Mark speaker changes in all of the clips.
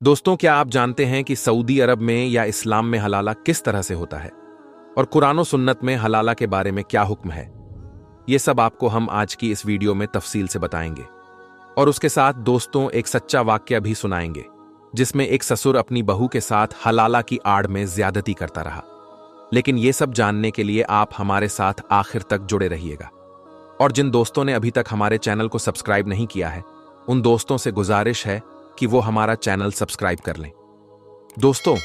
Speaker 1: दोस्तों, क्या आप जानते हैं कि सऊदी अरब में या इस्लाम में हलाला किस तरह से होता है और कुरान और सुन्नत में हलाला के बारे में क्या हुक्म है? ये सब आपको हम आज की इस वीडियो में तफसील से बताएंगे और उसके साथ दोस्तों एक सच्चा वाकया भी सुनाएंगे जिसमें एक ससुर अपनी बहू के साथ हलाला की आड़ में ज्यादती करता रहा। लेकिन ये सब जानने के लिए आप हमारे साथ आखिर तक जुड़े रहिएगा। और जिन दोस्तों ने अभी तक हमारे चैनल को सब्सक्राइब नहीं किया है, उन दोस्तों से गुजारिश है कि वो हमारा चैनल सब्सक्राइब कर लें। दोस्तों,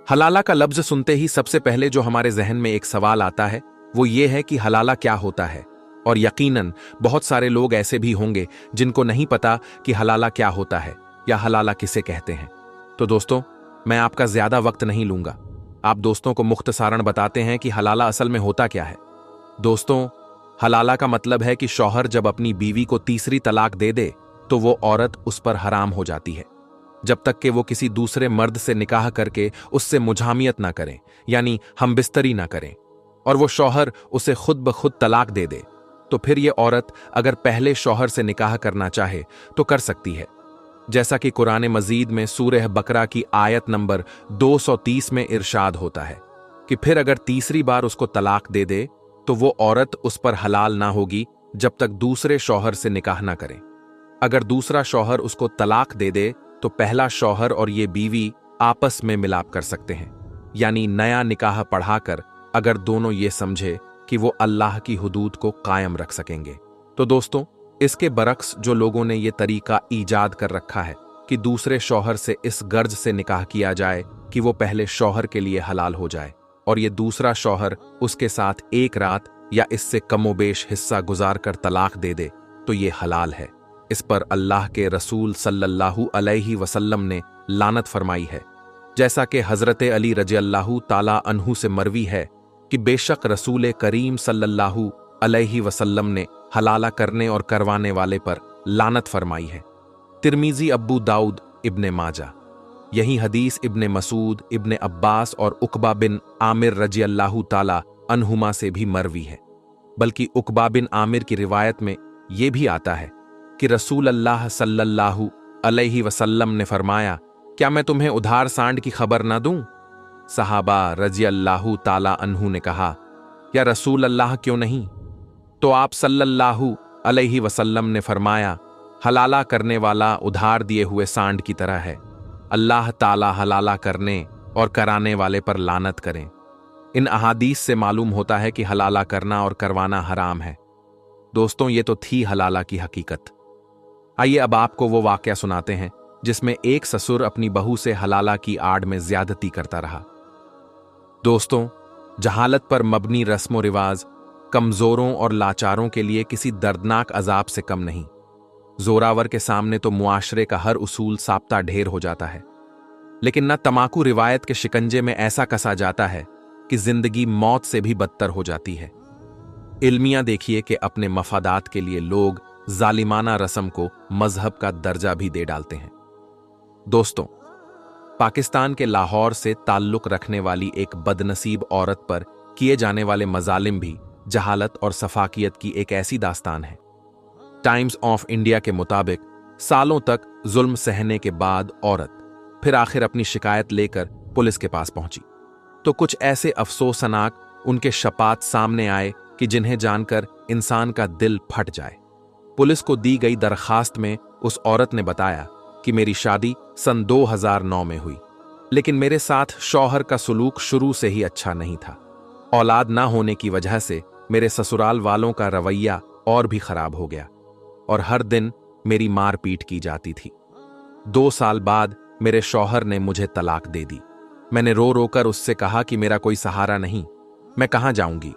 Speaker 1: हलाला का लफ्ज सुनते ही सबसे पहले जो हमारे जहन में एक सवाल आता है वो ये है कि हलाला क्या होता है। और यकीनन बहुत सारे लोग ऐसे भी होंगे जिनको नहीं पता कि हलाला क्या होता है या हलाला किसे कहते हैं। तो दोस्तों, मैं आपका ज्यादा वक्त नहीं लूंगा, आप दोस्तों को मुख्तसारन बताते हैं कि हलाला असल में होता क्या है। दोस्तों, हलाला का मतलब है कि शौहर जब अपनी बीवी को तीसरी तलाक दे दे तो वो औरत उस पर हराम हो जाती है जब तक कि वो किसी दूसरे मर्द से निकाह करके उससे मुझामियत ना करें, यानी हमबिस्तरी ना करें, और वो शौहर उसे खुद ब खुद तलाक दे दे। तो फिर ये औरत अगर पहले शौहर से निकाह करना चाहे तो कर सकती है, जैसा कि कुरान मजीद में सूरह बकरा की आयत नंबर 230 में इरशाद होता है कि फिर अगर तीसरी बार उसको तलाक दे दे तो वो औरत उस पर हलाल ना होगी जब तक दूसरे शौहर से निकाह ना करें। अगर दूसरा शौहर उसको तलाक दे दे तो पहला शौहर और ये बीवी आपस में मिलाप कर सकते हैं, यानी नया निकाह पढ़ाकर, अगर दोनों ये समझे कि वो अल्लाह की हुदूद को कायम रख सकेंगे। तो दोस्तों, इसके बरक्स जो लोगों ने ये तरीका ईजाद कर रखा है कि दूसरे शौहर से इस गर्ज से निकाह किया जाए कि वो पहले शौहर के लिए हलाल हो जाए और ये दूसरा शौहर उसके साथ एक रात या इससे कमोबेश हिस्सा गुजार कर तलाक दे दे तो ये हलाल है। इस पर अल्लाह के रसूल सल्लल्लाहु अलैहि वसल्लम ने लानत फरमाई है, जैसा कि हजरत अली रज़ियल्लाहु ताला अन्हु से मरवी है कि बेशक रसूल करीम सल्लल्लाहु अलैहि वसल्लम ने हलाला करने और करवाने वाले पर लानत फरमाई है। तिर्मिज़ी, अब्बू दाऊद, इब्ने माजा। यही हदीस इब्ने मसूद, इब्ने अब्बास और उकबा बिन आमिर रज़ियल्लाहु ताला अन्हुमा से भी मरवी है। बल्कि उकबा बिन आमिर की रिवायत में यह भी आता है कि रसूल अल्लाह सल्लल्लाहु अलैहि वसल्लम ने फरमाया, क्या मैं तुम्हें उधार सांड की खबर ना दूं? सहाबा रज़ियल्लाहु ताला अन्हु ने कहा, या रसूल अल्लाह क्यों नहीं? तो आप सल्लल्लाहु अलैहि वसल्लम ने फरमाया, हलाला करने वाला उधार दिए हुए सांड की तरह है। अल्लाह ताला हलाला करने और कराने वाले पर लानत करें। इन अहादीस से मालूम होता है कि हलाला करना और करवाना हराम है। दोस्तों, ये तो थी हलाला की हकीकत। आइए अब आपको वो वाकया सुनाते हैं जिसमें एक ससुर अपनी बहू से हलाला की आड़ में ज्यादती करता रहा। दोस्तों, जहालत पर मबनी रस्म रिवाज कमजोरों और लाचारों के लिए किसी दर्दनाक अजाब से कम नहीं। जोरावर के सामने तो मुआशरे का हर उसूल साब्ता ढेर हो जाता है, लेकिन न तमाकू रिवायत के शिकंजे में ऐसा कसा जाता है कि जिंदगी मौत से भी बदतर हो जाती है। इल्मिया देखिए कि अपने मफादात के लिए लोग जालिमाना रस्म को मजहब का दर्जा भी दे डालते हैं। दोस्तों, पाकिस्तान के लाहौर से ताल्लुक रखने वाली एक बदनसीब औरत पर किए जाने वाले मजालिम भी जहालत और सफाकियत की एक ऐसी दास्तान है। टाइम्स ऑफ इंडिया के मुताबिक सालों तक जुल्म सहने के बाद औरत फिर आखिर अपनी शिकायत लेकर पुलिस के पास पहुंची तो कुछ ऐसे अफसोसनाक उनके शपात सामने आए कि जिन्हें जानकर इंसान का दिल फट जाए। पुलिस को दी गई दरखास्त में उस औरत ने बताया कि मेरी शादी सन 2009 में हुई, लेकिन मेरे साथ शौहर का सुलूक शुरू से ही अच्छा नहीं था। औलाद ना होने की वजह से मेरे ससुराल वालों का रवैया और भी खराब हो गया और हर दिन मेरी मार पीट की जाती थी। 2 साल बाद मेरे शौहर ने मुझे तलाक दे दी। मैंने रो रो कर उससे कहा कि मेरा कोई सहारा नहीं, मैं कहां जाऊंगी।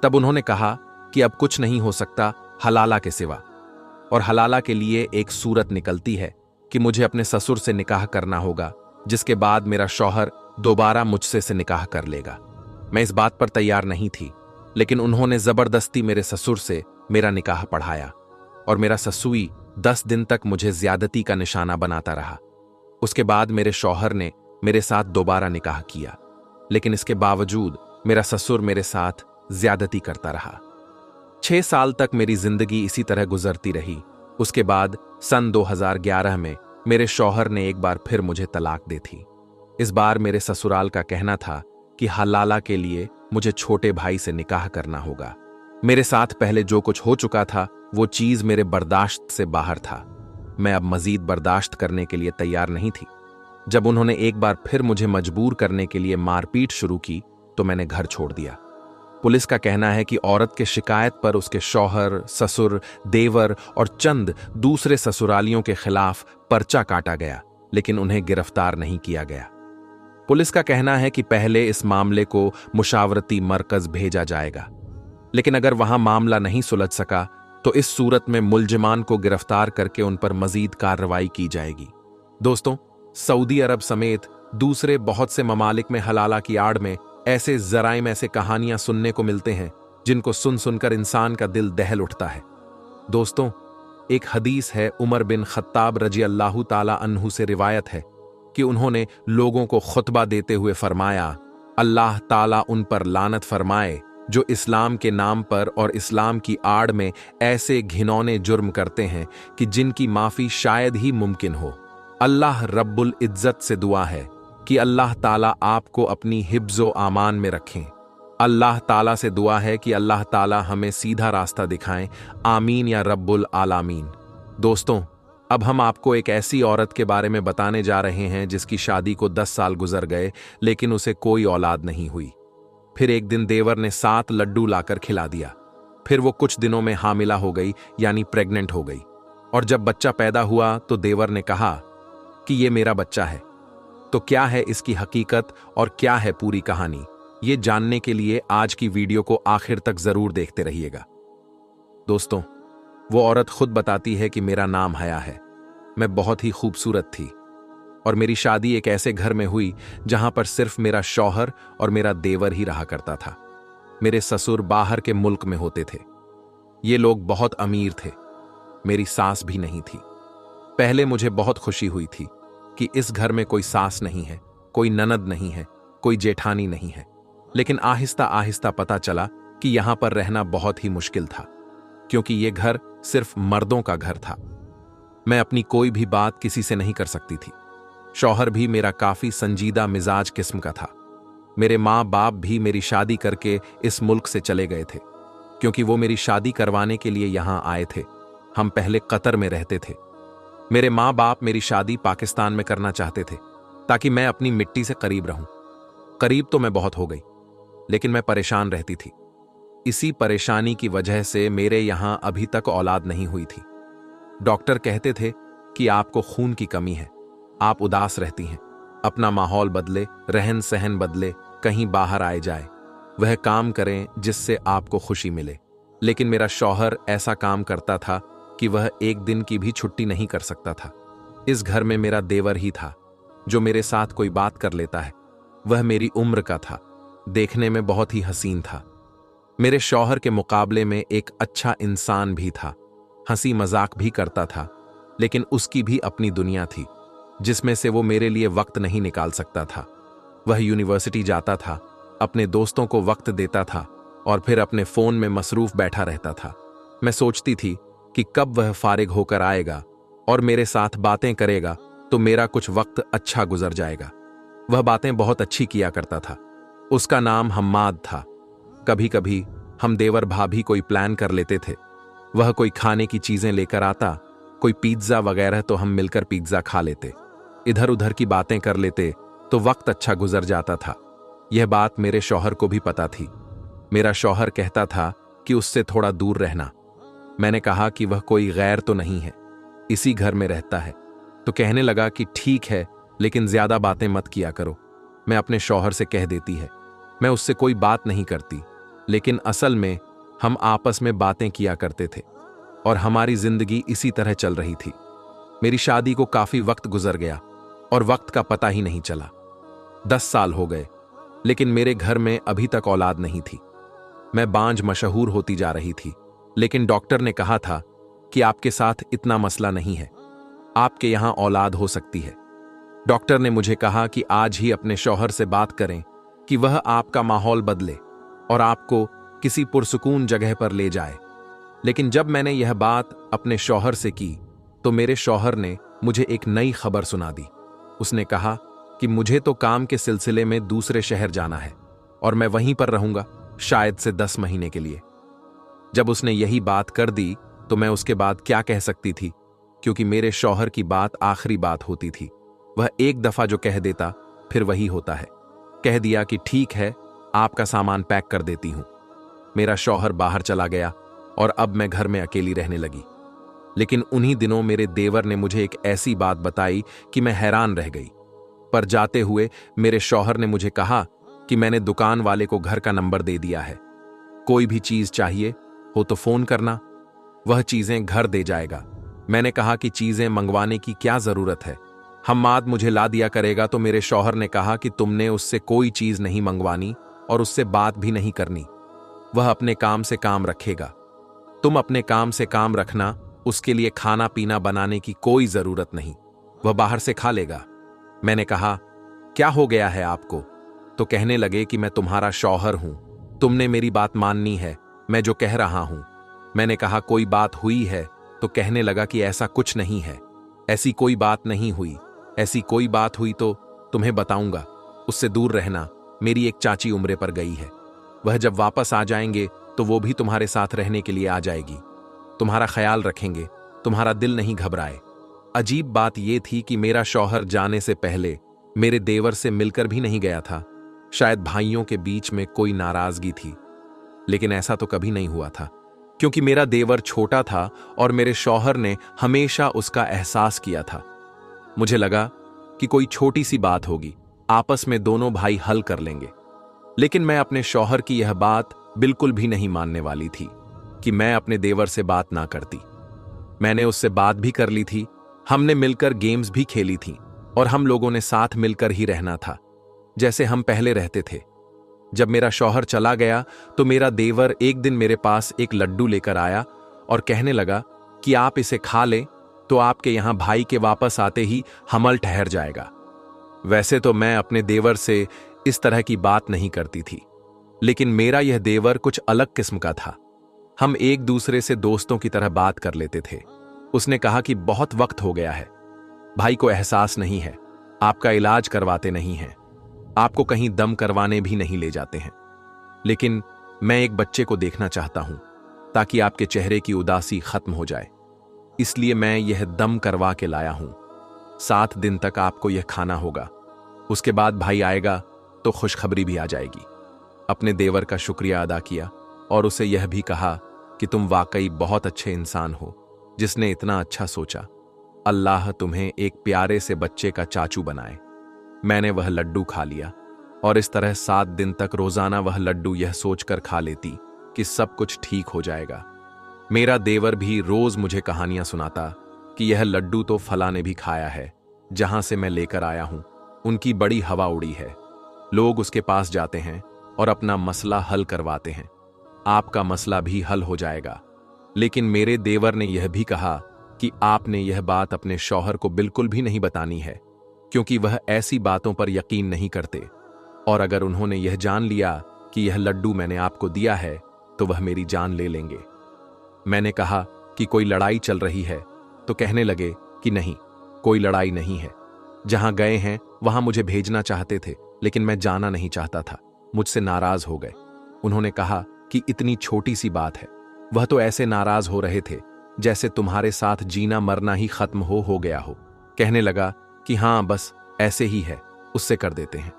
Speaker 1: तब उन्होंने कहा कि अब कुछ नहीं हो सकता हलाला के सिवा, और हलाला के लिए एक सूरत निकलती है कि मुझे अपने ससुर से निकाह करना होगा, जिसके बाद मेरा शौहर दोबारा मुझसे से निकाह कर लेगा। मैं इस बात पर तैयार नहीं थी, लेकिन उन्होंने जबरदस्ती मेरे ससुर से मेरा निकाह पढ़ाया और मेरा ससुई 10 दिन तक मुझे ज्यादती का निशाना बनाता रहा। उसके बाद मेरे शौहर ने मेरे साथ दोबारा निकाह किया, लेकिन इसके बावजूद मेरा ससुर मेरे साथ ज्यादती करता रहा। 6 साल तक मेरी जिंदगी इसी तरह गुजरती रही। उसके बाद सन 2011 में मेरे शौहर ने एक बार फिर मुझे तलाक दे थी। इस बार मेरे ससुराल का कहना था कि हलाला के लिए मुझे छोटे भाई से निकाह करना होगा। मेरे साथ पहले जो कुछ हो चुका था वो चीज मेरे बर्दाश्त से बाहर था। मैं अब मजीद बर्दाश्त करने के लिए तैयार नहीं थी। जब उन्होंने एक बार फिर मुझे मजबूर करने के लिए मारपीट शुरू की तो मैंने घर छोड़ दिया। पुलिस का कहना है कि औरत के शिकायत पर उसके शौहर, ससुर, देवर और चंद दूसरे ससुरालियों के खिलाफ पर्चा काटा गया, लेकिन उन्हें गिरफ्तार नहीं किया गया। पुलिस का कहना है कि पहले इस मामले को मुशावरती मरकज भेजा जाएगा, लेकिन अगर वहां मामला नहीं सुलझ सका तो इस सूरत में मुलजिमान को गिरफ्तार करके उन पर मजीद कार्रवाई की जाएगी। दोस्तों, सऊदी अरब समेत दूसरे बहुत से ममालिक में हलाला की आड़ में ऐसे जराइम, ऐसे कहानियां सुनने को मिलते हैं जिनको सुन सुनकर इंसान का दिल दहल उठता है। दोस्तों, एक हदीस है, उमर बिन खत्ताब रजी अल्लाह ताला अन्हु से रिवायत है कि उन्होंने लोगों को खुतबा देते हुए फरमाया, अल्लाह ताला उन पर लानत फरमाए जो इस्लाम के नाम पर और इस्लाम की आड़ में ऐसे घिनौने जुर्म करते हैं कि जिनकी माफी शायद ही मुमकिन हो। अल्लाह रब्बुल इज्जत से दुआ है कि अल्लाह ताला आपको अपनी हिब्ज़ो आमान में रखें। अल्लाह ताला से दुआ है कि अल्लाह ताला हमें सीधा रास्ता दिखाएं। आमीन या रब्बुल आलामीन। दोस्तों, अब हम आपको एक ऐसी औरत के बारे में बताने जा रहे हैं जिसकी शादी को 10 साल गुजर गए लेकिन उसे कोई औलाद नहीं हुई। फिर एक दिन देवर ने 7 लड्डू लाकर खिला दिया। फिर वो कुछ दिनों में हामिला हो गई, यानी प्रेग्नेंट हो गई। और जब बच्चा पैदा हुआ तो देवर ने कहा कि ये मेरा बच्चा है। तो क्या है इसकी हकीकत और क्या है पूरी कहानी, ये जानने के लिए आज की वीडियो को आखिर तक जरूर देखते रहिएगा। दोस्तों, वो औरत खुद बताती है कि मेरा नाम हया है, मैं बहुत ही खूबसूरत थी और मेरी शादी एक ऐसे घर में हुई जहां पर सिर्फ मेरा शौहर और मेरा देवर ही रहा करता था। मेरे ससुर बाहर के मुल्क में होते थे। ये लोग बहुत अमीर थे। मेरी सास भी नहीं थी। पहले मुझे बहुत खुशी हुई थी कि इस घर में कोई सास नहीं है, कोई ननद नहीं है, कोई जेठानी नहीं है। लेकिन आहिस्ता आहिस्ता पता चला कि यहां पर रहना बहुत ही मुश्किल था, क्योंकि यह घर सिर्फ मर्दों का घर था। मैं अपनी कोई भी बात किसी से नहीं कर सकती थी। शौहर भी मेरा काफी संजीदा मिजाज किस्म का था। मेरे माँ बाप भी मेरी शादी करके इस मुल्क से चले गए थे, क्योंकि वो मेरी शादी करवाने के लिए यहां आए थे। हम पहले कतर में रहते थे। मेरे माँ बाप मेरी शादी पाकिस्तान में करना चाहते थे ताकि मैं अपनी मिट्टी से करीब रहूं। करीब तो मैं बहुत हो गई, लेकिन मैं परेशान रहती थी। इसी परेशानी की वजह से मेरे यहां अभी तक औलाद नहीं हुई थी। डॉक्टर कहते थे कि आपको खून की कमी है, आप उदास रहती हैं, अपना माहौल बदले, रहन सहन बदले, कहीं बाहर आए जाए, वह काम करें जिससे आपको खुशी मिले। लेकिन मेरा शौहर ऐसा काम करता था कि वह एक दिन की भी छुट्टी नहीं कर सकता था। इस घर में मेरा देवर ही था जो मेरे साथ कोई बात कर लेता है। वह मेरी उम्र का था, देखने में बहुत ही हसीन था। मेरे शौहर के मुकाबले में एक अच्छा इंसान भी था, हंसी मजाक भी करता था, लेकिन उसकी भी अपनी दुनिया थी जिसमें से वो मेरे लिए वक्त नहीं निकाल सकता था। वह यूनिवर्सिटी जाता था, अपने दोस्तों को वक्त देता था और फिर अपने फोन में मसरूफ बैठा रहता था। मैं सोचती थी कि कब वह फारिग होकर आएगा और मेरे साथ बातें करेगा तो मेरा कुछ वक्त अच्छा गुजर जाएगा। वह बातें बहुत अच्छी किया करता था। उसका नाम हम्माद था। कभी कभी हम देवर भाभी कोई प्लान कर लेते थे। वह कोई खाने की चीजें लेकर आता, कोई पिज्जा वगैरह, तो हम मिलकर पिज्जा खा लेते, इधर उधर की बातें कर लेते, तो वक्त अच्छा गुजर जाता था। यह बात मेरे शौहर को भी पता थी। मेरा शौहर कहता था कि उससे थोड़ा दूर रहना। मैंने कहा कि वह कोई गैर तो नहीं है, इसी घर में रहता है। तो कहने लगा कि ठीक है, लेकिन ज्यादा बातें मत किया करो। मैं अपने शौहर से कह देती है। मैं उससे कोई बात नहीं करती, लेकिन असल में हम आपस में बातें किया करते थे और हमारी जिंदगी इसी तरह चल रही थी। मेरी शादी को काफी वक्त गुजर गया और वक्त का पता ही नहीं चला। 10 साल हो गए, लेकिन मेरे घर में अभी तक औलाद नहीं थी। मैं बांझ मशहूर होती जा रही थी, लेकिन डॉक्टर ने कहा था कि आपके साथ इतना मसला नहीं है, आपके यहां औलाद हो सकती है। डॉक्टर ने मुझे कहा कि आज ही अपने शौहर से बात करें कि वह आपका माहौल बदले और आपको किसी पुरसुकून जगह पर ले जाए। लेकिन जब मैंने यह बात अपने शौहर से की तो मेरे शौहर ने मुझे एक नई खबर सुना दी। उसने कहा कि मुझे तो काम के सिलसिले में दूसरे शहर जाना है और मैं वहीं पर रहूंगा शायद से 10 महीने के लिए। जब उसने यही बात कर दी तो मैं उसके बाद क्या कह सकती थी, क्योंकि मेरे शौहर की बात आखिरी बात होती थी। वह एक दफा जो कह देता फिर वही होता है। कह दिया कि ठीक है, आपका सामान पैक कर देती हूं। मेरा शौहर बाहर चला गया और अब मैं घर में अकेली रहने लगी। लेकिन उन्हीं दिनों मेरे देवर ने मुझे एक ऐसी बात बताई कि मैं हैरान रह गई। पर जाते हुए मेरे शौहर ने मुझे कहा कि मैंने दुकान वाले को घर का नंबर दे दिया है, कोई भी चीज चाहिए हो तो फोन करना, वह चीजें घर दे जाएगा। मैंने कहा कि चीजें मंगवाने की क्या जरूरत है, हम्माद मुझे ला दिया करेगा। तो मेरे शौहर ने कहा कि तुमने उससे कोई चीज नहीं मंगवानी और उससे बात भी नहीं करनी, वह अपने काम से काम रखेगा। तुम अपने काम से काम रखना, उसके लिए खाना पीना बनाने की कोई जरूरत नहीं, वह बाहर से खा लेगा। मैंने कहा क्या हो गया है आपको? तो कहने लगे कि मैं तुम्हारा शौहर हूं, तुमने मेरी बात माननी है, मैं जो कह रहा हूं। मैंने कहा कोई बात हुई है? तो कहने लगा कि ऐसा कुछ नहीं है, ऐसी कोई बात नहीं हुई। ऐसी कोई बात हुई तो तुम्हें बताऊंगा, उससे दूर रहना। मेरी एक चाची उम्रे पर गई है, वह जब वापस आ जाएंगे तो वो भी तुम्हारे साथ रहने के लिए आ जाएगी, तुम्हारा ख्याल रखेंगे, तुम्हारा दिल नहीं घबराए। अजीब बात यह थी कि मेरा शौहर जाने से पहले मेरे देवर से मिलकर भी नहीं गया था। शायद भाइयों के बीच में कोई नाराजगी थी, लेकिन ऐसा तो कभी नहीं हुआ था, क्योंकि मेरा देवर छोटा था और मेरे शौहर ने हमेशा उसका एहसास किया था। मुझे लगा कि कोई छोटी सी बात होगी, आपस में दोनों भाई हल कर लेंगे। लेकिन मैं अपने शौहर की यह बात बिल्कुल भी नहीं मानने वाली थी कि मैं अपने देवर से बात ना करती। मैंने उससे बात भी कर ली थी, हमने मिलकर गेम्स भी खेली थी और हम लोगों ने साथ मिलकर ही रहना था जैसे हम पहले रहते थे। जब मेरा शौहर चला गया तो मेरा देवर एक दिन मेरे पास एक लड्डू लेकर आया और कहने लगा कि आप इसे खा लें तो आपके यहां भाई के वापस आते ही हमल ठहर जाएगा। वैसे तो मैं अपने देवर से इस तरह की बात नहीं करती थी, लेकिन मेरा यह देवर कुछ अलग किस्म का था। हम एक दूसरे से दोस्तों की तरह बात कर लेते थे। उसने कहा कि बहुत वक्त हो गया है, भाई को एहसास नहीं है, आपका इलाज करवाते नहीं हैं, आपको कहीं दम करवाने भी नहीं ले जाते हैं। लेकिन मैं एक बच्चे को देखना चाहता हूं ताकि आपके चेहरे की उदासी खत्म हो जाए, इसलिए मैं यह दम करवा के लाया हूं। 7 दिन तक आपको यह खाना होगा, उसके बाद भाई आएगा तो खुशखबरी भी आ जाएगी। अपने देवर का शुक्रिया अदा किया और उसे यह भी कहा कि तुम वाकई बहुत अच्छे इंसान हो जिसने इतना अच्छा सोचा। अल्लाह तुम्हें एक प्यारे से बच्चे का चाचू बनाए। मैंने वह लड्डू खा लिया और इस तरह 7 दिन तक रोजाना वह लड्डू यह सोचकर खा लेती कि सब कुछ ठीक हो जाएगा। मेरा देवर भी रोज मुझे कहानियां सुनाता कि यह लड्डू तो फला ने भी खाया है, जहां से मैं लेकर आया हूं उनकी बड़ी हवा उड़ी है, लोग उसके पास जाते हैं और अपना मसला हल करवाते हैं, आपका मसला भी हल हो जाएगा। लेकिन मेरे देवर ने यह भी कहा कि आपने यह बात अपने शौहर को बिल्कुल भी नहीं बतानी है, क्योंकि वह ऐसी बातों पर यकीन नहीं करते, और अगर उन्होंने यह जान लिया कि यह लड्डू मैंने आपको दिया है तो वह मेरी जान ले लेंगे। मैंने कहा कि कोई लड़ाई चल रही है, तो कहने लगे कि नहीं, कोई लड़ाई नहीं है, जहां गए हैं वहां मुझे भेजना चाहते थे लेकिन मैं जाना नहीं चाहता था, मुझसे नाराज हो गए। उन्होंने कहा कि इतनी छोटी सी बात है। वह तो ऐसे नाराज हो रहे थे जैसे तुम्हारे साथ जीना मरना ही खत्म हो गया हो। कहने लगा कि हाँ बस ऐसे ही है, उससे कर देते हैं।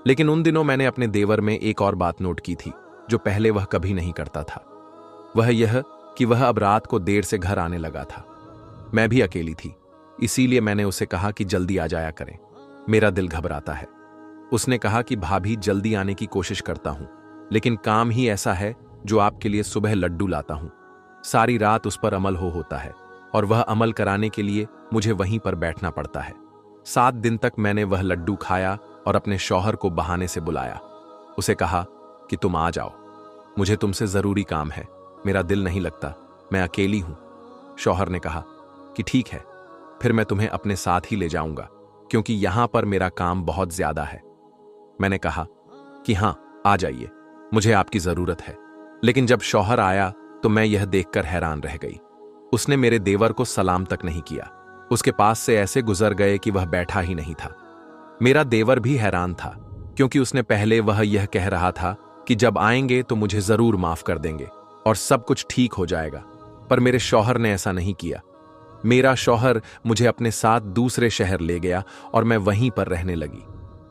Speaker 1: लेकिन उन दिनों मैंने अपने देवर में एक और बात नोट की थी जो पहले वह कभी नहीं करता था। वह यह कि वह अब रात को देर से घर आने लगा था। मैं भी अकेली थी, इसीलिए मैंने उसे कहा कि जल्दी आ जाया करें, मेरा दिल घबराता है। उसने कहा कि भाभी जल्दी आने की कोशिश करता हूं, लेकिन काम ही ऐसा है जो आपके लिए सुबह लड्डू लाता हूं, सारी रात उस पर अमल होता है और वह अमल कराने के लिए मुझे वहीं पर बैठना पड़ता है। 7 दिन तक मैंने वह लड्डू खाया और अपने शौहर को बहाने से बुलाया। उसे कहा कि तुम आ जाओ, मुझे तुमसे जरूरी काम है, मेरा दिल नहीं लगता, मैं अकेली हूं। शौहर ने कहा कि ठीक है, फिर मैं तुम्हें अपने साथ ही ले जाऊंगा, क्योंकि यहां पर मेरा काम बहुत ज्यादा है। मैंने कहा कि हां, आ जाइए, मुझे आपकी जरूरत है। लेकिन जब शौहर आया तो मैं यह देखकर हैरान रह गई। उसने मेरे देवर को सलाम तक नहीं किया। उसके पास से ऐसे गुजर गए कि वह बैठा ही नहीं था। मेरा देवर भी हैरान था, क्योंकि उसने पहले वह यह कह रहा था कि जब आएंगे तो मुझे जरूर माफ कर देंगे और सब कुछ ठीक हो जाएगा। पर मेरे शौहर ने ऐसा नहीं किया। मेरा शौहर मुझे अपने साथ दूसरे शहर ले गया और मैं वहीं पर रहने लगी।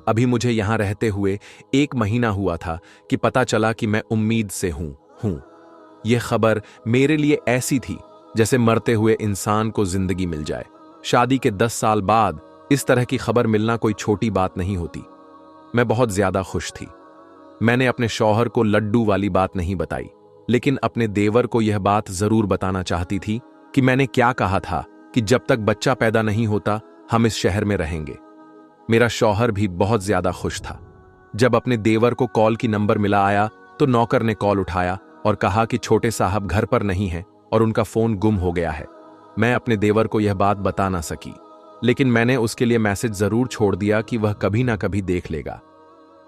Speaker 1: अभी मुझे यहां रहते हुए 1 महीना हुआ था कि पता चला कि मैं उम्मीद से हूं। यह खबर मेरे लिए ऐसी थी जैसे मरते हुए इंसान को जिंदगी मिल जाए। शादी के 10 साल बाद इस तरह की खबर मिलना कोई छोटी बात नहीं होती। मैं बहुत ज्यादा खुश थी। मैंने अपने शौहर को लड्डू वाली बात नहीं बताई, लेकिन अपने देवर को यह बात जरूर बताना चाहती थी कि मैंने क्या कहा था कि जब तक बच्चा पैदा नहीं होता हम इस शहर में रहेंगे। मेरा शौहर भी बहुत ज्यादा खुश था। जब अपने देवर को कॉल की नंबर मिला आया तो नौकर ने कॉल उठाया और कहा कि छोटे साहब घर पर नहीं हैं और उनका फोन गुम हो गया है। मैं अपने देवर को यह बात बता ना सकी, लेकिन मैंने उसके लिए मैसेज जरूर छोड़ दिया कि वह कभी ना कभी देख लेगा।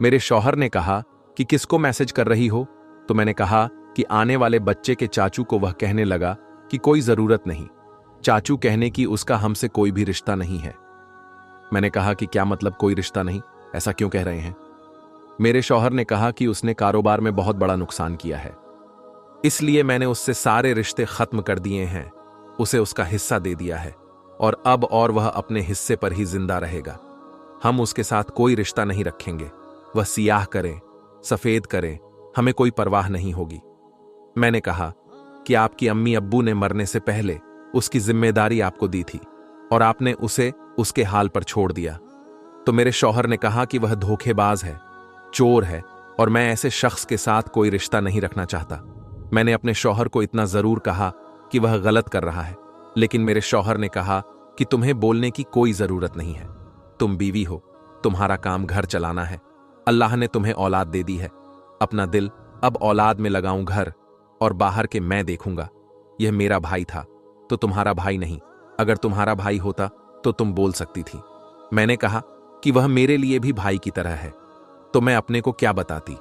Speaker 1: मेरे शौहर ने कहा कि किसको मैसेज कर रही हो? तो मैंने कहा कि आने वाले बच्चे के चाचू को। वह कहने लगा कि कोई जरूरत नहीं, चाचू कहने की उसका हमसे कोई भी रिश्ता नहीं है। मैंने कहा कि क्या मतलब कोई रिश्ता नहीं, ऐसा क्यों कह रहे हैं? मेरे शौहर ने कहा कि उसने कारोबार में बहुत बड़ा नुकसान किया है, इसलिए मैंने उससे सारे रिश्ते खत्म कर दिए हैं, उसे उसका हिस्सा दे दिया है और अब और वह अपने हिस्से पर ही जिंदा रहेगा। हम उसके साथ कोई रिश्ता नहीं रखेंगे। वह सियाह करे, सफेद करे, हमें कोई परवाह नहीं होगी। मैंने कहा कि आपकी अम्मी अब्बू ने मरने से पहले उसकी जिम्मेदारी आपको दी थी और आपने उसे उसके हाल पर छोड़ दिया। तो मेरे शौहर ने कहा कि वह धोखेबाज है, चोर है और मैं ऐसे शख्स के साथ कोई रिश्ता नहीं रखना चाहता। मैंने अपने शौहर को इतना जरूर कहा कि वह गलत कर रहा है, लेकिन मेरे शौहर ने कहा कि तुम्हें बोलने की कोई जरूरत नहीं है। तुम बीवी हो, तुम्हारा काम घर चलाना है। अल्लाह ने तुम्हें औलाद दे दी है। अपना दिल अब औलाद में लगाऊं घर और बाहर के मैं देखूंगा। यह मेरा भाई था तो तुम्हारा भाई नहीं। अगर तुम्हारा भाई होता तो तुम बोल सकती थी। मैंने कहा कि वह मेरे लिए भी भाई की तरह है, तो मैं अपने को क्या बताती?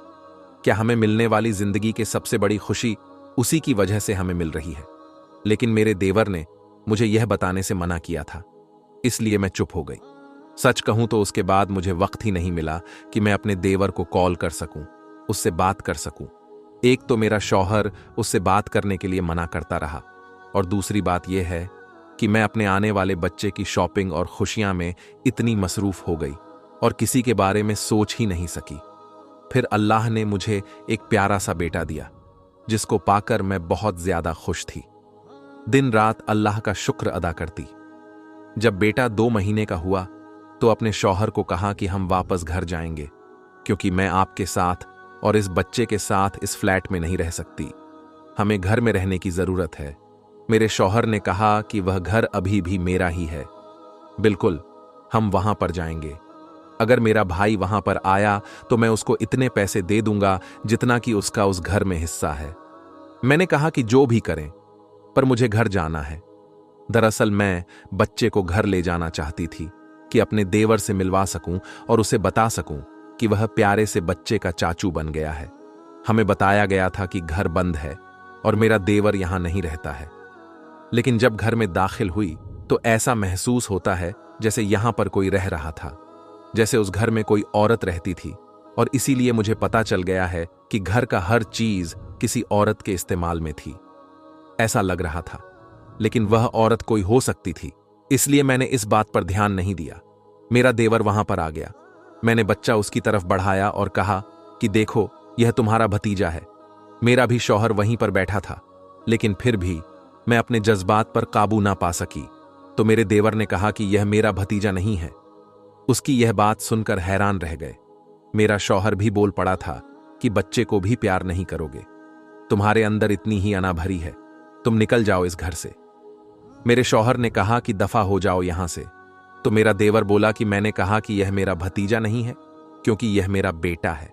Speaker 1: क्या हमें मिलने वाली जिंदगी की सबसे बड़ी खुशी उसी की वजह से हमें मिल रही है? लेकिन मेरे देवर ने मुझे यह बताने से मना किया था, इसलिए मैं चुप हो गई। सच कहूं तो उसके बाद मुझे वक्त ही नहीं मिला कि मैं अपने देवर को कॉल कर सकूं, उससे बात कर सकूं। एक तो मेरा शौहर उससे बात करने के लिए मना करता रहा और दूसरी बात यह है कि मैं अपने आने वाले बच्चे की शॉपिंग और खुशियां में इतनी मसरूफ हो गई और किसी के बारे में सोच ही नहीं सकी। फिर अल्लाह ने मुझे एक प्यारा सा बेटा दिया, जिसको पाकर मैं बहुत ज्यादा खुश थी। दिन रात अल्लाह का शुक्र अदा करती। जब बेटा 2 महीने का हुआ तो अपने शौहर को कहा कि हम वापस घर जाएंगे, क्योंकि मैं आपके साथ और इस बच्चे के साथ इस फ्लैट में नहीं रह सकती। हमें घर में रहने की जरूरत है। मेरे शौहर ने कहा कि वह घर अभी भी मेरा ही है। बिल्कुल, हम वहां पर जाएंगे। अगर मेरा भाई वहां पर आया तो मैं उसको इतने पैसे दे दूंगा जितना कि उसका उस घर में हिस्सा है। मैंने कहा कि जो भी करें, पर मुझे घर जाना है। दरअसल मैं बच्चे को घर ले जाना चाहती थी कि अपने देवर से मिलवा सकूं और उसे बता सकूं कि वह प्यारे से बच्चे का चाचू बन गया है। हमें बताया गया था कि घर बंद है और मेरा देवर यहां नहीं रहता है, लेकिन जब घर में दाखिल हुई तो ऐसा महसूस होता है जैसे यहां पर कोई रह रहा था, जैसे उस घर में कोई औरत रहती थी। और इसीलिए मुझे पता चल गया है कि घर का हर चीज किसी औरत के इस्तेमाल में थी, ऐसा लग रहा था। लेकिन वह औरत कोई हो सकती थी, इसलिए मैंने इस बात पर ध्यान नहीं दिया। मेरा देवर वहां पर आ गया। मैंने बच्चा उसकी तरफ बढ़ाया और कहा कि देखो, यह तुम्हारा भतीजा है। मेरा भी शौहर वहीं पर बैठा था, लेकिन फिर भी मैं अपने जज्बात पर काबू ना पा सकी। तो मेरे देवर ने कहा कि यह मेरा भतीजा नहीं है। उसकी यह बात सुनकर हैरान रह गए। मेरा शौहर भी बोल पड़ा था कि बच्चे को भी प्यार नहीं करोगे, तुम्हारे अंदर इतनी ही अना भरी है, तुम निकल जाओ इस घर से। मेरे शौहर ने कहा कि दफा हो जाओ यहां से। तो मेरा देवर बोला कि मैंने कहा कि यह मेरा भतीजा नहीं है, क्योंकि यह मेरा बेटा है।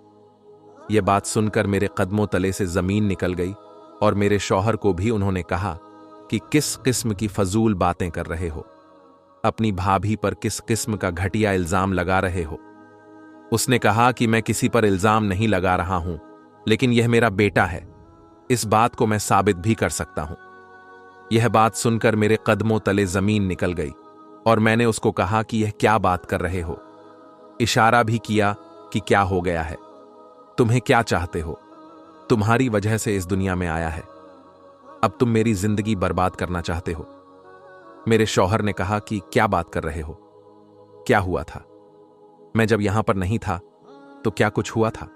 Speaker 1: यह बात सुनकर मेरे कदमों तले से जमीन निकल गई और मेरे शौहर को भी उन्होंने कहा कि किस किस्म की फजूल बातें कर रहे हो, अपनी भाभी पर किस किस्म का घटिया इल्जाम लगा रहे हो। उसने कहा कि मैं किसी पर इल्जाम नहीं लगा रहा हूं, लेकिन यह मेरा बेटा है, इस बात को मैं साबित भी कर सकता हूं। यह बात सुनकर मेरे कदमों तले जमीन निकल गई। और मैंने उसको कहा कि यह क्या बात कर रहे हो। इशारा भी किया कि क्या हो गया है, तुम्हें क्या चाहते हो, तुम्हारी वजह से इस दुनिया में आया है, अब तुम मेरी जिंदगी बर्बाद करना चाहते हो। मेरे शौहर ने कहा कि क्या बात कर रहे हो, क्या हुआ था, मैं जब यहां पर नहीं था तो क्या कुछ हुआ था।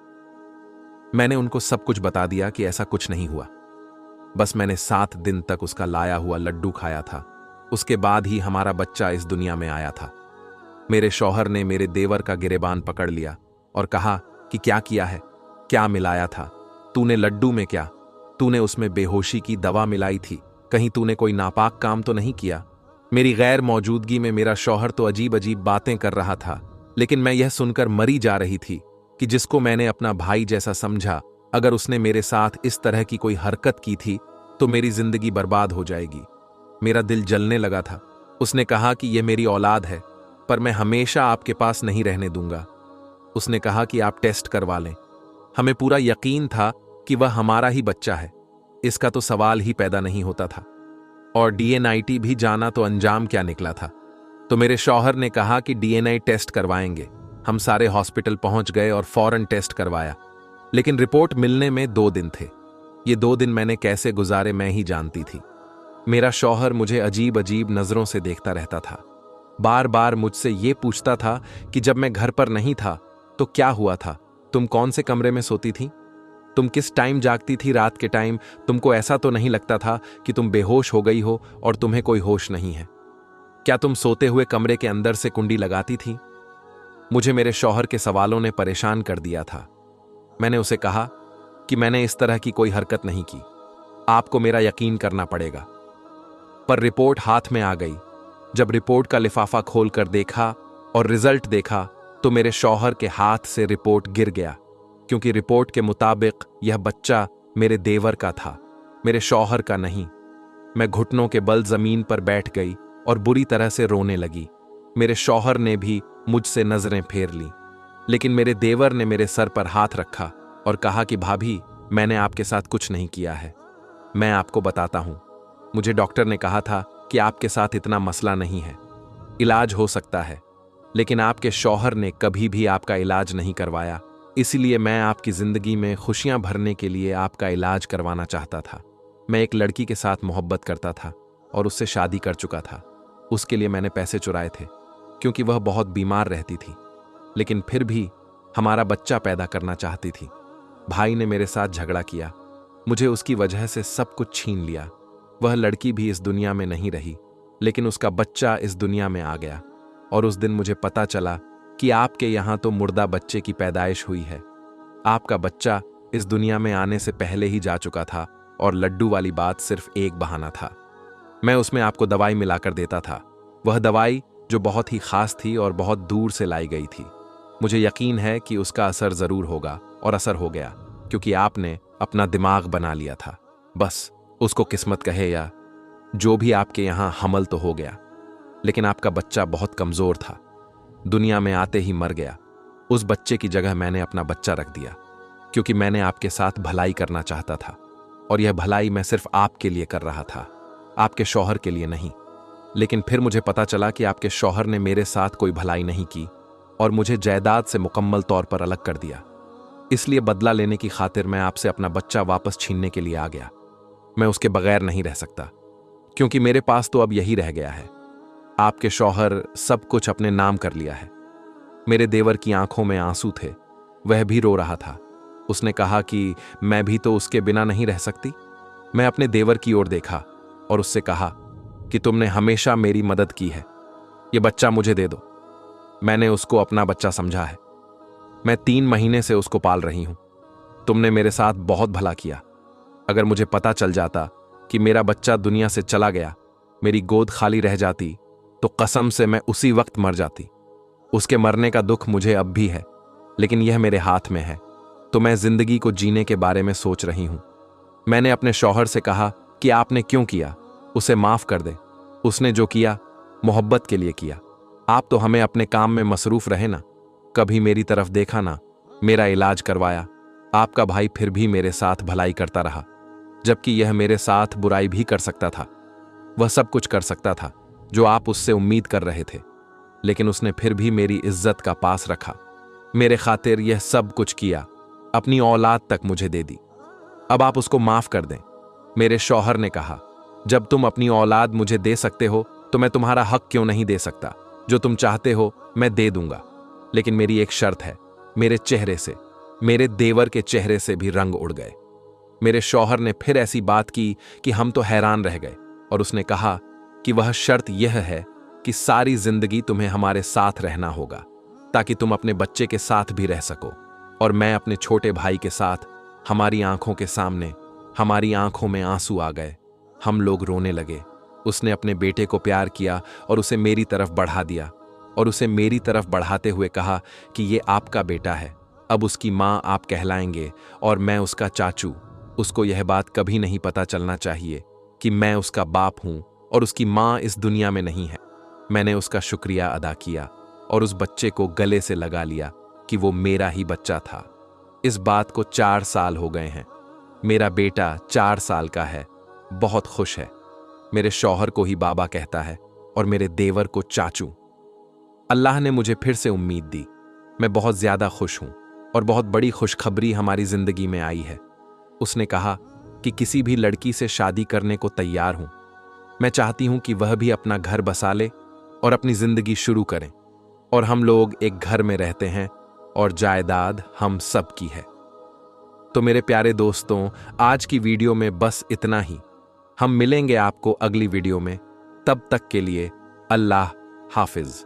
Speaker 1: मैंने उनको सब कुछ बता दिया कि ऐसा कुछ नहीं हुआ, बस मैंने 7 दिन तक उसका लाया हुआ लड्डू खाया था, उसके बाद ही हमारा बच्चा इस दुनिया में आया था। मेरे शौहर ने मेरे देवर का गिरेबान पकड़ लिया और कहा कि क्या किया है, क्या मिलाया था, तूने लड्डू में क्या, तूने उसमें बेहोशी की दवा मिलाई थी, कहीं तूने कोई नापाक काम तो नहीं किया। मेरी गैर मौजूदगी में मेरा शौहर तो अजीब अजीब बातें कर रहा था, लेकिन मैं यह सुनकर मरी जा रही थी कि जिसको मैंने अपना भाई जैसा समझा, अगर उसने मेरे साथ इस तरह की कोई हरकत की थी तो मेरी जिंदगी बर्बाद हो जाएगी। मेरा दिल जलने लगा था। उसने कहा कि यह मेरी औलाद है, पर मैं हमेशा आपके पास नहीं रहने दूंगा। उसने कहा कि आप टेस्ट करवा लें। हमें पूरा यकीन था कि वह हमारा ही बच्चा है, इसका तो सवाल ही पैदा नहीं होता था। और डीएनआईटी भी जाना तो अंजाम क्या निकला था। तो मेरे शौहर ने कहा कि डीएनए टेस्ट करवाएंगे। हम सारे हॉस्पिटल पहुंच गए और फौरन टेस्ट करवाया, लेकिन रिपोर्ट मिलने में 2 दिन थे। ये 2 दिन मैंने कैसे गुजारे मैं ही जानती थी। मेरा शौहर मुझे अजीब अजीब नजरों से देखता रहता था, बार बार मुझसे ये पूछता था कि जब मैं घर पर नहीं था तो क्या हुआ था, तुम कौन से कमरे में सोती थी, तुम किस टाइम जागती थी रात के टाइम, तुमको ऐसा तो नहीं लगता था कि तुम बेहोश हो गई हो और तुम्हें कोई होश नहीं है, क्या तुम सोते हुए कमरे के अंदर से कुंडी लगाती थी। मुझे मेरे शौहर के सवालों ने परेशान कर दिया था। मैंने उसे कहा कि मैंने इस तरह की कोई हरकत नहीं की, आपको मेरा यकीन करना पड़ेगा। पर रिपोर्ट हाथ में आ गई। जब रिपोर्ट का लिफाफा खोलकर देखा और रिजल्ट देखा तो मेरे शौहर के हाथ से रिपोर्ट गिर गया, क्योंकि रिपोर्ट के मुताबिक यह बच्चा मेरे देवर का था, मेरे शौहर का नहीं। मैं घुटनों के बल जमीन पर बैठ गई और बुरी तरह से रोने लगी। मेरे शौहर ने भी मुझसे नजरें फेर ली, लेकिन मेरे देवर ने मेरे सर पर हाथ रखा और कहा कि भाभी, मैंने आपके साथ कुछ नहीं किया है, मैं आपको बताता हूं। मुझे डॉक्टर ने कहा था कि आपके साथ इतना मसला नहीं है, इलाज हो सकता है, लेकिन आपके शौहर ने कभी भी आपका इलाज नहीं करवाया, इसलिए मैं आपकी जिंदगी में खुशियां भरने के लिए आपका इलाज करवाना चाहता था। मैं एक लड़की के साथ मोहब्बत करता था और उससे शादी कर चुका था। उसके लिए मैंने पैसे चुराए थे, क्योंकि वह बहुत बीमार रहती थी, लेकिन फिर भी हमारा बच्चा पैदा करना चाहती थी। भाई ने मेरे साथ झगड़ा किया, मुझे उसकी वजह से सब कुछ छीन लिया। वह लड़की भी इस दुनिया में नहीं रही, लेकिन उसका बच्चा इस दुनिया में आ गया। और उस दिन मुझे पता चला कि आपके यहाँ तो मुर्दा बच्चे की पैदाइश हुई है। आपका बच्चा इस दुनिया में आने से पहले ही जा चुका था और लड्डू वाली बात सिर्फ एक बहाना था। मैं उसमें आपको दवाई मिलाकर देता था, वह दवाई जो बहुत ही खास थी और बहुत दूर से लाई गई थी। मुझे यकीन है कि उसका असर जरूर होगा, और असर हो गया, क्योंकि आपने अपना दिमाग बना लिया था। बस उसको किस्मत कहे या जो भी, आपके यहाँ हमल तो हो गया, लेकिन आपका बच्चा बहुत कमजोर था, दुनिया में आते ही मर गया। उस बच्चे की जगह मैंने अपना बच्चा रख दिया, क्योंकि मैंने आपके साथ भलाई करना चाहता था, और यह भलाई मैं सिर्फ आपके लिए कर रहा था, आपके शौहर के लिए नहीं। लेकिन फिर मुझे पता चला कि आपके शौहर ने मेरे साथ कोई भलाई नहीं की और मुझे जायदाद से मुकम्मल तौर पर अलग कर दिया। इसलिए बदला लेने की खातिर मैं आपसे अपना बच्चा वापस छीनने के लिए आ गया। मैं उसके बगैर नहीं रह सकता, क्योंकि मेरे पास तो अब यही रह गया है। आपके शौहर सब कुछ अपने नाम कर लिया है। मेरे देवर की आंखों में आंसू थे, वह भी रो रहा था। उसने कहा कि मैं भी तो उसके बिना नहीं रह सकती। मैं अपने देवर की ओर देखा और उससे कहा कि तुमने हमेशा मेरी मदद की है, ये बच्चा मुझे दे दो। मैंने उसको अपना बच्चा समझा है। मैं 3 महीने से उसको पाल रही हूं। तुमने मेरे साथ बहुत भला किया। अगर मुझे पता चल जाता कि मेरा बच्चा दुनिया से चला गया, मेरी गोद खाली रह जाती, तो कसम से मैं उसी वक्त मर जाती। उसके मरने का दुख मुझे अब भी है, लेकिन यह मेरे हाथ में है, तो मैं जिंदगी को जीने के बारे में सोच रही हूं। मैंने अपने शौहर से कहा कि आपने क्यों किया, उसे माफ कर दे। उसने जो किया मोहब्बत के लिए किया। आप तो हमें अपने काम में मसरूफ रहे ना, कभी मेरी तरफ देखा ना, मेरा इलाज करवाया। आपका भाई फिर भी मेरे साथ भलाई करता रहा, जबकि यह मेरे साथ बुराई भी कर सकता था। वह सब कुछ कर सकता था, जो आप उससे उम्मीद कर रहे थे, लेकिन उसने फिर भी मेरी इज्जत का पास रखा, मेरे खातिर यह सब कुछ किया, अपनी औलाद तक मुझे दे दी। अब आप उसको माफ कर दें। मेरे शौहर ने कहा, जब तुम अपनी औलाद मुझे दे सकते हो तो मैं तुम्हारा हक क्यों नहीं दे सकता? जो तुम चाहते हो मैं दे दूंगा, लेकिन मेरी एक शर्त है। मेरे चेहरे से, मेरे देवर के चेहरे से भी रंग उड़ गए। मेरे शौहर ने फिर ऐसी बात की कि हम तो हैरान रह गए, और उसने कहा कि वह शर्त यह है कि सारी जिंदगी तुम्हें हमारे साथ रहना होगा, ताकि तुम अपने बच्चे के साथ भी रह सको और मैं अपने छोटे भाई के साथ। हमारी आंखों के सामने, हमारी आंखों में आंसू आ गए। हम लोग रोने लगे। उसने अपने बेटे को प्यार किया और उसे मेरी तरफ बढ़ा दिया, और उसे मेरी तरफ बढ़ाते हुए कहा कि ये आपका बेटा है, अब उसकी माँ आप कहलाएंगे और मैं उसका चाचू। उसको यह बात कभी नहीं पता चलना चाहिए कि मैं उसका बाप हूं और उसकी माँ इस दुनिया में नहीं है। मैंने उसका शुक्रिया अदा किया और उस बच्चे को गले से लगा लिया कि वो मेरा ही बच्चा था। इस बात को 4 साल हो गए हैं। मेरा बेटा 4 साल का है, बहुत खुश है। मेरे शौहर को ही बाबा कहता है और मेरे देवर को चाचू। अल्लाह ने मुझे फिर से उम्मीद दी। मैं बहुत ज्यादा खुश हूं और बहुत बड़ी खुशखबरी हमारी जिंदगी में आई है। उसने कहा कि किसी भी लड़की से शादी करने को तैयार हूं। मैं चाहती हूं कि वह भी अपना घर बसा ले और अपनी जिंदगी शुरू करें, और हम लोग एक घर में रहते हैं और जायदाद हम सब की है। तो मेरे प्यारे दोस्तों, आज की वीडियो में बस इतना ही। हम मिलेंगे आपको अगली वीडियो में। तब तक के लिए अल्लाह हाफिज।